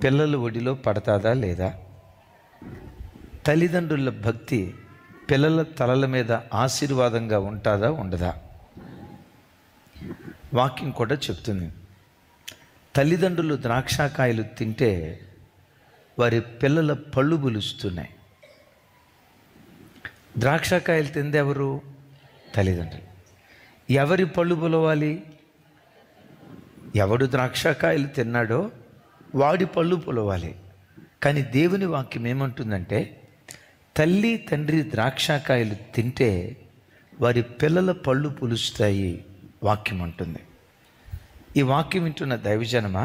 పిల్లల ఒడిలో పడతాదా లేదా? తల్లిదండ్రుల భక్తి పిల్లల తలల మీద ఆశీర్వాదంగా ఉంటుందా ఉండదా? వాక్యం కూడా చెప్తుంది, తల్లిదండ్రులు ద్రాక్షకాయలు తింటే వారి పిల్లల పళ్ళు బులుస్తున్నాయి. ద్రాక్షకాయలు తింది ఎవరు? తల్లిదండ్రులు. ఎవరి పళ్ళు బులవాలి? ఎవడు ద్రాక్షకాయలు తిన్నాడో వాడి పళ్ళు పులవాలి. కానీ దేవుని వాక్యం ఏమంటుందంటే, తల్లి తండ్రి ద్రాక్షకాయలు తింటే వారి పిల్లల పళ్ళు పులుస్తాయి వాక్యం అంటుంది. ఈ వాక్యం వింటున్న దైవజనమా,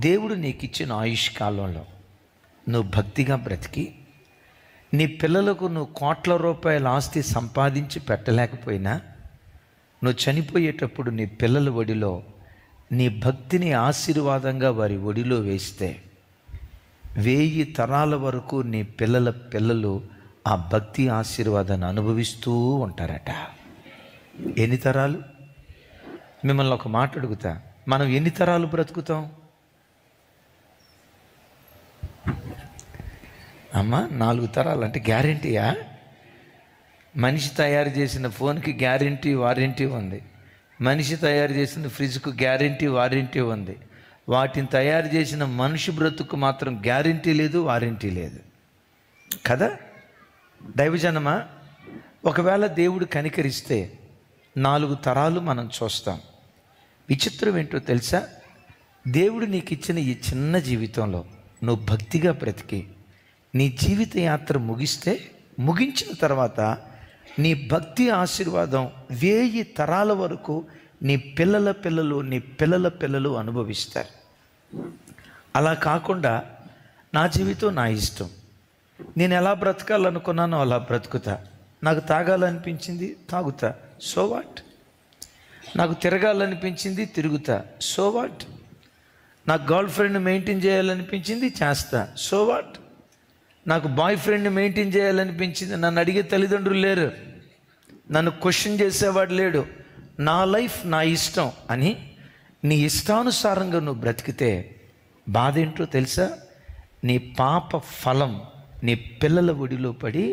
దేవుడు నీకు ఇచ్చిన ఆయుష్ కాలంలో నువ్వు భక్తిగా బ్రతికి నీ పిల్లలకు నువ్వు కోట్ల రూపాయల ఆస్తి సంపాదించి పెట్టలేకపోయినా నువ్వు చనిపోయేటప్పుడు నీ పిల్లల ఒడిలో నీ భక్తిని ఆశీర్వాదంగా వారి ఒడిలో వేస్తే 1000 తరాల వరకు నీ పిల్లల పిల్లలు ఆ భక్తి ఆశీర్వాదాన్ని అనుభవిస్తూ ఉంటారట. ఎన్ని తరాలు? మిమ్మల్ని ఒక మాట అడుగుతా, మనం ఎన్ని తరాలు బ్రతుకుతాం? అమ్మ 4 తరాలు అంటే గ్యారెంటీయా? మనిషి తయారు చేసిన ఫోన్కి గ్యారెంటీ వారంటీ ఉంది, మనిషి తయారు చేసిన ఫ్రిడ్జ్కు గ్యారెంటీ వారంటీ ఉంది. వాటిని తయారు చేసిన మనిషి బ్రతుకు మాత్రం గ్యారెంటీ లేదు, వారంటీ లేదు కదా దైవజనమా? ఒకవేళ దేవుడు కనికరిస్తే 4 తరాలు మనం చూస్తాం. విచిత్రం ఏంటో తెలుసా? దేవుడు నీకు ఇచ్చిన ఈ చిన్న జీవితంలో నువ్వు భక్తిగా బ్రతికి నీ జీవిత యాత్ర ముగించిన తర్వాత నీ భక్తి ఆశీర్వాదం 1000 తరాల వరకు నీ పిల్లల పిల్లలు నీ పిల్లల పిల్లలు అనుభవిస్తారు. అలా కాకుండా నా జీవితం నా ఇష్టం, నేను ఎలా బ్రతకాలనుకున్నానో అలా బ్రతుకుతా, నాకు తాగాలనిపించింది తాగుతా, సో వాట్? నాకు తిరగాలనిపించింది తిరుగుతా, సో వాట్? నాకు గర్ల్ ఫ్రెండ్ మెయింటైన్ చేయాలనిపించింది చేస్తా, సో వాట్? నాకు బాయ్ ఫ్రెండ్ మెయింటైన్ చేయాలనిపించింది, నన్ను అడిగే తల్లిదండ్రులు లేరు, నన్ను క్వశ్చన్ చేసేవాడు లేడు, నా లైఫ్ నా ఇష్టం అని నీ ఇష్టానుసారంగా నువ్వు బ్రతికితే బాధ ఏంటో తెలుసా? నీ పాప ఫలం నీ పిల్లల ఒడిలో పడి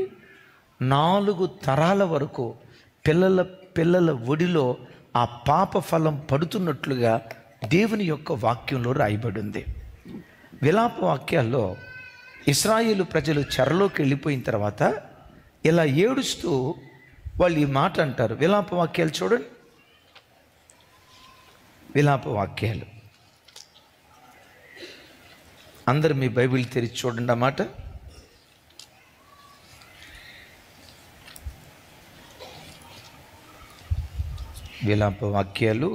4 తరాల వరకు పిల్లల పిల్లల ఒడిలో ఆ పాప ఫలం పడుతున్నట్లుగా దేవుని యొక్క వాక్యంలో రాయబడి ఉంది. విలాప వాక్యాల్లో ఇశ్రాయేలు ప్రజలు చెరలోకి వెళ్ళిపోయిన తర్వాత ఇలా ఏడుస్తూ వాళ్ళు ఈ మాట అంటారు. విలాప వాక్యాలు చూడండి, విలాప వాక్యాలు అందరు మీ బైబిల్ తెరిచి చూడండి. ఆ మాట విలాప వాక్యాలు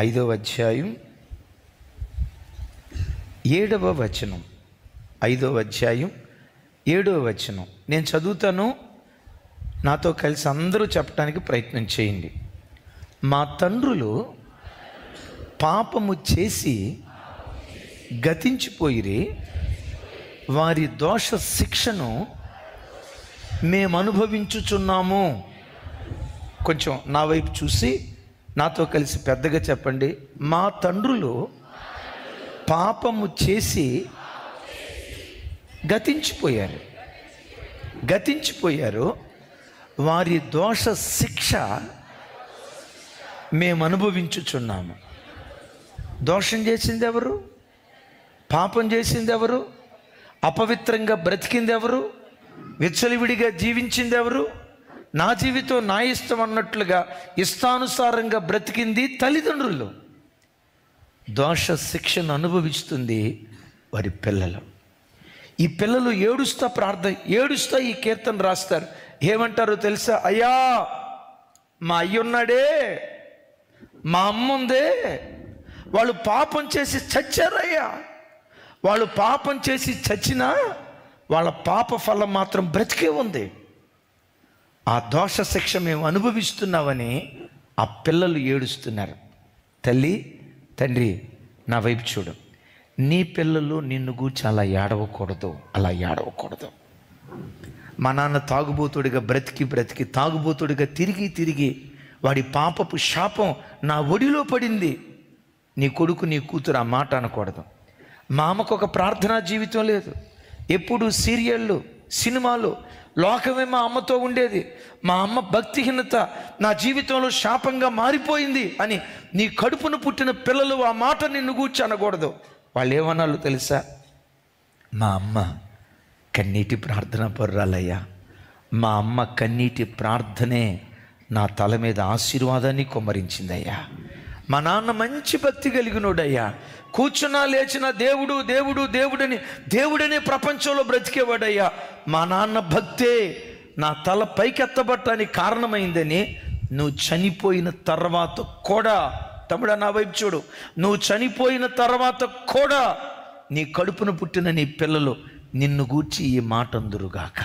5వ అధ్యాయం 7వ వచనం. 5వ అధ్యాయం 7వ వచనం నేను చదువుతాను, నాతో కలిసి అందరూ చెప్పడానికి ప్రయత్నం చేయండి. మా తండ్రులు పాపము చేసి గతించిపోయిరి, వారి దోష శిక్షను మేము అనుభవించుచున్నాము. కొంచెం నా వైపు చూసి నాతో కలిసి పెద్దగా చెప్పండి. మా తండ్రులు పాపము చేసి గతించిపోయారు, వారి దోష శిక్ష మేము అనుభవించుచున్నాము. దోషం చేసింది ఎవరు? పాపం చేసింది ఎవరు? అపవిత్రంగా బ్రతికింది ఎవరు? విచ్చలవిడిగా జీవించింది ఎవరు? నా జీవితం నా ఇష్టం అన్నట్లుగా ఇష్టానుసారంగా బ్రతికింది తల్లిదండ్రులు. దోష శిక్షను అనుభవిస్తుంది వారి పిల్లలు. ఈ పిల్లలు ఏడుస్తా ఈ కీర్తన రాస్తారు. ఏమంటారో తెలుసా? అయ్యా మా అయ్యున్నాడే, మా అమ్ముందే, వాళ్ళు పాపం చేసి చచ్చారయ్యా. వాళ్ళు పాపం చేసి చచ్చినా వాళ్ళ పాప ఫలం మాత్రం బ్రతికే ఉంది. ఆ దోష శిక్ష మేము అనుభవిస్తున్నామని ఆ పిల్లలు ఏడుస్తున్నారు. తల్లి తండ్రి నా వైపు చూడు, నీ పిల్లలు నిన్ను గూర్చి అలా ఏడవకూడదు. మా నాన్న తాగుబోతుడిగా బ్రతికి తాగుబోతుడిగా తిరిగి వాడి పాపపు శాపం నా ఒడిలో పడింది. నీ కొడుకు నీ కూతురు ఆ మాట అనకూడదు. మా అమ్మకు ఒక ప్రార్థనా జీవితం లేదు, ఎప్పుడు సీరియళ్ళు, సినిమాలు, లోకమే మా అమ్మతో ఉండేది. మా అమ్మ భక్తిహీనత నా జీవితంలో శాపంగా మారిపోయింది అని నీ కడుపును పుట్టిన పిల్లలు ఆ మాట నిన్ను గూర్చి అనకూడదు. వాళ్ళు ఏమన్నాలో తెలుసా? మా అమ్మ కన్నీటి ప్రార్థన పర్రాలయ్యా, మా అమ్మ కన్నీటి ప్రార్థనే నా తల మీద ఆశీర్వాదాన్ని కొమ్మరించిందయ్యా. మా నాన్న మంచి భక్తి కలిగినోడయ్యా, కూర్చున్నా లేచిన దేవుడు దేవుడు దేవుడని దేవుడనే ప్రపంచంలో బ్రతికేవాడయ్యా. మా నాన్న భక్తే నా తల పైకెత్తబట్టడానికి కారణమైందని నువ్వు చనిపోయిన తర్వాత కూడా, తమ్ముడా నా వైపు చూడు, నువ్వు చనిపోయిన తర్వాత కూడా నీ కడుపున పుట్టిన నీ పిల్లలు నిన్ను గూర్చి ఈ మాట అందురుగాక.